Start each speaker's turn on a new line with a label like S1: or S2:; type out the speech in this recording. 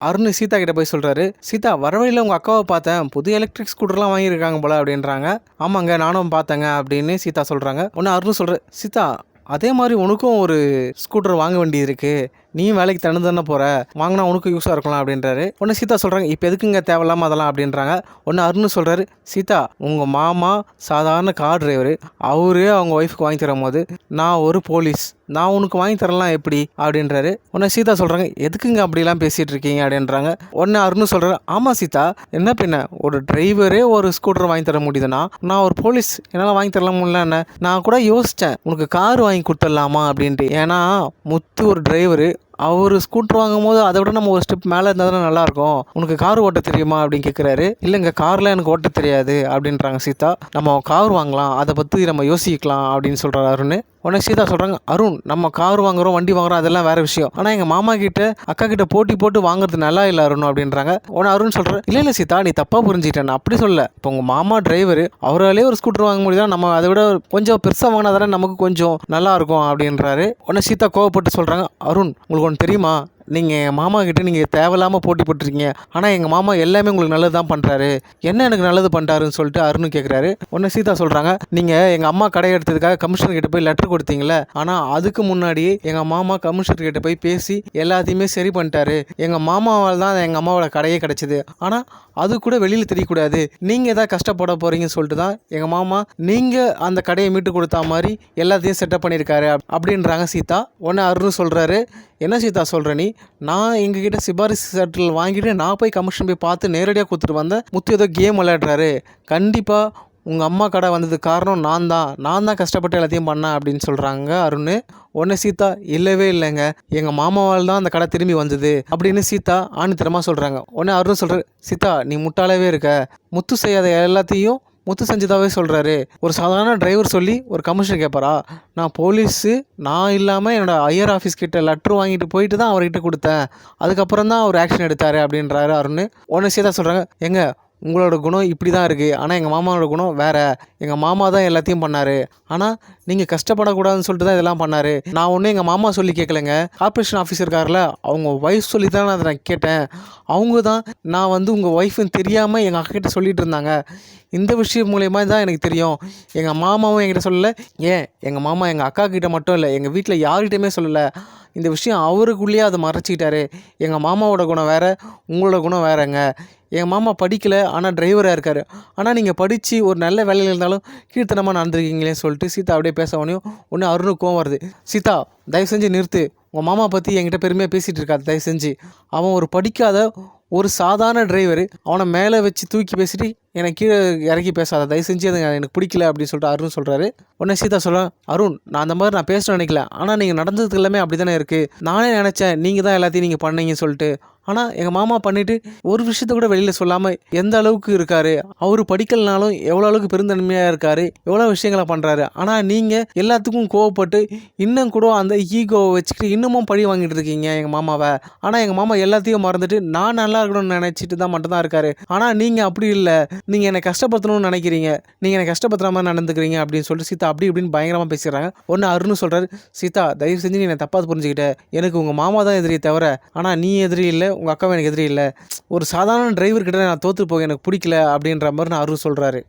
S1: அருண் சீதா கிட்ட போய் சொல்றாரு, "சீதா வர வழியில உங்க அக்காவ பார்த்தேன். புது எலக்ட்ரிக் ஸ்கூட்டர்லாம் வாங்கியிருக்காங்க போல" அப்படின்றாங்க. "ஆமாங்க நானும் பார்த்தேங்க" அப்படின்னு சீதா சொல்றாங்க. உடனே அருண் சொல்றாரு, "சீதா அதே மாரி உனக்கும் ஒரு ஸ்கூட்டர் வாங்க வேண்டியது இருக்கு. நீயும் வேலைக்கு தானே போற. வாங்குனா உனக்கும் யூஸா இருக்கலாம்" அப்படின்றாரு. உடனே சீதா சொல்றாங்க, "இப்ப எதுக்குங்க தேவையில்லாம அதெல்லாம்" அப்படின்றாங்க. உடனே அருண் சொல்றாரு, "சீதா உங்க மாமா சாதாரண கார் டிரைவரு. அவரே அவங்க ஒய்ஃப்க்கு வாங்கி தரும்போது, நான் ஒரு போலீஸ். நான் உனக்கு வாங்கி தரலாம் எப்படி?" அப்படின்றாரு. உடனே சீதா சொல்றாங்க, "எதுக்குங்க அப்படிலாம் பேசிட்டு இருக்கீங்க?" அப்படின்றாங்க. உடனே அருண் சொல்றாரு, "ஆமா சீதா, என்ன பின்ன ஒரு டிரைவரே ஒரு ஸ்கூட்டர் வாங்கி தர முடியுதுன்னா, நான் ஒரு போலீஸ் என்னால் வாங்கி தரலாம்ல என்ன? நான் கூட யோசித்தேன் உனக்கு கார் வாங்கி கொடுத்துடலாமா அப்படின்ட்டு. ஏன்னா முத்து ஒரு டிரைவரு. அவரு ஸ்கூட்டர் வாங்கும்போது அதை விட நம்ம ஒரு ஸ்டெப் மேலே இருந்தால் தானே நல்லாயிருக்கும். உனக்கு கார் ஓட்ட தெரியுமா அப்படின்னு கேட்குறாரு. இல்லைங்க கார்லாம் எனக்கு ஓட்ட தெரியாது அப்படின்றாங்க சீதா. நம்ம கார் வாங்கலாம், அதை பற்றி நம்ம யோசிக்கலாம் அப்படின்னு சொல்கிறாரு அருண். உடனே சீதா சொல்கிறாங்க, "அருண் நம்ம கார் வாங்குறோம் வண்டி வாங்குறோம் அதெல்லாம் வேறு விஷயம். ஆனால் எங்கள் மாமா கிட்ட அக்கா கிட்ட போட்டி போட்டு வாங்குறது நல்லா இல்லை அருண்" அப்படின்றாங்க. உடனே அருண் சொல்கிறார், "இல்லை இல்லை சீதா நீ தப்பாக புரிஞ்சுக்கிட்டேன். நான் அப்படி சொல்ல. இப்போ உங்கள் மாமா டிரைவரு அவராலே ஒரு ஸ்கூட்டர் வாங்க முடியுதா, நம்ம அதை விட கொஞ்சம் பெருசாக வாங்கினா தானே நமக்கு கொஞ்சம் நல்லாயிருக்கும்" அப்படின்றாரு. உடனே சீதா கோவப்பட்டு சொல்கிறாங்க, "அருண் உங்களுக்கு ஒன்று தெரியுமா? நீங்கள் என் மாமா கிட்ட நீங்கள் தேவையில்லாமல் போட்டி போட்டிருக்கீங்க. ஆனால் எங்கள் மாமா எல்லாமே உங்களுக்கு நல்லது தான் பண்ணுறாரு. என்ன எனக்கு நல்லது பண்ணுறாருன்னு சொல்லிட்டு அருண் கேட்குறாரு. உடனே சீதா சொல்கிறாங்க, "நீங்கள் எங்கள் அம்மா கடை எடுத்ததுக்காக கமிஷனர் கிட்ட போய் லெட்டர் கொடுத்தீங்களே, ஆனால் அதுக்கு முன்னாடியே எங்கள் மாமா கமிஷனர் கிட்ட போய் பேசி எல்லாத்தையுமே சரி பண்ணிட்டாரு. எங்கள் மாமாவால் தான் எங்கள் அம்மாவோட கடையே கிடச்சிது. ஆனால் அது கூட வெளியில் தெரியக்கூடாது. நீங்கள் எதாவது கஷ்டப்பட போகிறீங்கன்னு சொல்லிட்டு தான் எங்கள் மாமா நீங்கள் அந்த கடையை மீட்டு கொடுத்தா மாதிரி எல்லாத்தையும் செட்டப் பண்ணியிருக்காரு" அப்படின்றாங்க சீதா. உடனே அருண் சொல்கிறாரு, "என்ன சீதா சொல்கிற நீ? நான் எங்ககிட்ட சிபாரிசு செட்டில் வாங்கிட்டு நான் போய் கமிஷன் போய் பார்த்து நேரடியாக கொடுத்துட்டு வந்தேன். முத்து ஏதோ கேம் விளையாடுறாரு. கண்டிப்பாக உங்கள் அம்மா கடை வந்ததுக்கு காரணம் நான் தான் கஷ்டப்பட்டு எல்லாத்தையும் பண்ணேன்" அப்படின்னு சொல்கிறாங்க அருண். உடனே சீதா, "இல்லவே இல்லைங்க, எங்கள் மாமாவால் தான் அந்த கடை திரும்பி வந்தது" அப்படின்னு சீதா ஆணித்தரமாக சொல்கிறாங்க. உடனே அருண் சொல்கிறார், "சீதா நீ முட்டாளாவே இருக்க. முத்து செய்யாத எல்லாத்தையும் முத்து செஞ்சதாகவே சொல்கிறாரு. ஒரு சாதாரண டிரைவர் சொல்லி ஒரு கமிஷன் கேட்பாரா? நான் போலீஸு நான் இல்லாமல் என்னோடய ஹையர் ஆஃபீஸ் கிட்ட லெட்ரு வாங்கிட்டு போயிட்டு தான் அவர்கிட்ட கொடுத்தேன். அதுக்கப்புறம் தான் அவர் ஆக்ஷன் எடுத்தார்" அப்படின்றாரு அருண். உடனே சீதா சொல்கிறாங்க, "ஏங்க உங்களோட குணம் இப்படி தான் இருக்குது. ஆனால் எங்கள் மாமாவோட குணம் வேறு. எங்கள் மாமா தான் எல்லாத்தையும் பண்ணார். ஆனால் நீங்கள் கஷ்டப்படக்கூடாதுன்னு சொல்லிட்டு தான் இதெல்லாம் பண்ணார். நான் ஒன்றும் எங்கள் மாமா சொல்லி கேட்கலைங்க. கார்ப்பரேஷன் ஆஃபீஸர் இருக்கார்ல, அவங்க ஒய்ஃப் சொல்லி தான் அதை நான் கேட்டேன். அவங்க தான் நான் வந்து உங்கள் ஒய்ஃப்னு தெரியாமல் எங்கள் அக்கா கிட்ட சொல்லிகிட்டு இருந்தாங்க. இந்த விஷயம் மூலயமா தான் எனக்கு தெரியும். எங்கள் மாமாவும் என்கிட்ட சொல்லலை. ஏன் எங்கள் மாமா எங்கள் அக்கா கிட்ட மட்டும் இல்லை, எங்கள் வீட்டில் யார்கிட்டையுமே சொல்லலை. இந்த விஷயம் அவருக்குள்ளேயே அதை மறைச்சிக்கிட்டாரு. எங்கள் மாமாவோட குணம் வேறு, உங்களோட குணம் வேறங்க. எங்கள் மாமா படிக்கலை ஆனால் டிரைவராக இருக்கார். ஆனால் நீங்கள் படித்து ஒரு நல்ல வேலையில் இருந்தாலும் கீழ்த்தனமாக நடந்துருக்கீங்களேன்னு சொல்லிட்டு சீதா அப்படியே பேசவனையும் ஒன்று அருணுக்கு கோவம் வருது. "சீதா தயவு செஞ்சு நிறுத்து. உங்கள் மாமா பற்றி என்கிட்ட பெருமையாக பேசிகிட்டு இருக்காது தயவு செஞ்சு. அவன் ஒரு படிக்காத ஒரு சாதாரண டிரைவரு. அவனை மேலே வச்சு தூக்கி பேசிட்டு என்னை கீழே இறக்கி பேசாத தயவு செஞ்சு. அது எனக்கு பிடிக்கல" அப்படின்னு சொல்லிட்டு அருண் சொல்கிறாரு. உடனே சீதா சொல்கிறேன், "அருண் நான் அந்த மாதிரி நான் பேசணும்னு நினைக்கல. ஆனால் நீங்கள் நடந்தது எல்லாமே அப்படி தானே இருக்குது. நானே நினச்சேன் நீங்கள் தான் எல்லாத்தையும் நீங்கள் பண்ணீங்கன்னு சொல்லிட்டு. ஆனால் எங்கள் மாமா பண்ணிவிட்டு ஒரு விஷயத்த கூட வெளியில் சொல்லாமல் எந்த அளவுக்கு இருக்கார். அவர் படிக்கலனாலும் எவ்வளோ அளவுக்கு பெருந்தன்மையாக இருக்கார், எவ்வளோ விஷயங்களை பண்ணுறாரு. ஆனால் நீங்கள் எல்லாத்துக்கும் கோவப்பட்டு இன்னும் கூட அந்த ஈகோவை வச்சுக்கிட்டு இன்னமும் பழி வாங்கிட்டு இருக்கீங்க எங்கள் மாமாவை. ஆனால் எங்கள் மாமா எல்லாத்தையும் மறந்துட்டு நான் நல்லா இருக்கணும்னு நினச்சிட்டு தான் மட்டும்தான் இருக்கார். ஆனால் நீங்கள் அப்படி இல்லை. நீங்கள் என்னை கஷ்டப்படுத்தணும்னு நினைக்கிறீங்க. நீங்கள் என்னை கஷ்டப்படுத்துகிற மாதிரி நடந்துக்கிறீங்க" அப்படின்னு சொல்லிட்டு சீதா அப்படி இப்படின்னு பயங்கரமாக பேசிடுறாங்க. ஒன்று அருண் சொல்கிறாரு, "சீதா தயவு செஞ்சு நீ என்னை தப்பாக புரிஞ்சுக்கிட்ட. எனக்கு உங்கள் மாமா தான் எதிரியை தவிர ஆனால் நீ எதிரி இல்லை, உங்கள் அக்காவும் எனக்கு எதிரி இல்லை. ஒரு சாதாரண டிரைவர் கிட்ட நான் தோற்று போக எனக்கு பிடிக்கல" அப்படின்ற மாதிரி நான் அருண் சொல்கிறாரு.